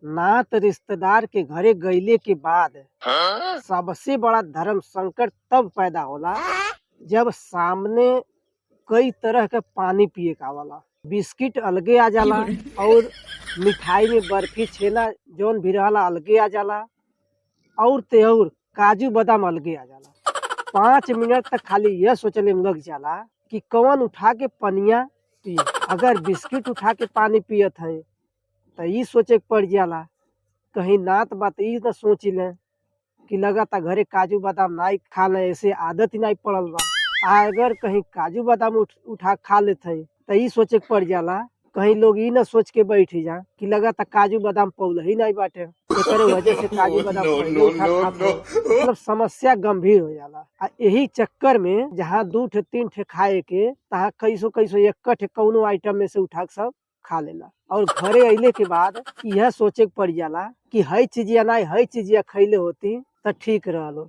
नात रिश्तेदार के घरे गईले के बाद सबसे बड़ा धर्म संकट तब पैदा होला जब सामने कई तरह के पानी पिए का वाला बिस्किट अलगे आ जाला और मिठाई में बर्फी छेना जौन भी रहला अलगे आ जाला और तेहूर काजू बादाम अलगे आ जाला। 5 मिनट तक खाली यह सोचने में लग जाला कि कौन उठा के पनिया पिए। अगर बिस्किट उठा के पानी पियत है तो ई सोचे के पड़ जाला कहीं नात बात ई न सोच ले कि लगाता घरे काजू बादाम नहीं खा ले, ऐसे आदत ही नहीं पड़ल बा। अगर कहीं काजू बादाम उठा खा लेते हैं तो ई सोचे के पड़ जाला कहीं लोग ई न सोच के बैठ जा कि लगाता काजू बादाम पौल ही नहीं बाटे, एकरे वजह से काजू बादाम पहिले उठा खाते हैं। मतलब समस्या गंभीर हो जाला। आ यही चक्कर में जहाँ 2 ठे 3 ठे खाए के तहाँ कैसो कैसो एक ठे कौनो आइटम में से उठा के सब खा लेला और घरे अइले के बाद यह सोचे के पड़ जाला कि हई चीजिया नहीं हई चीजिया खैले होती तो ठीक रहलो।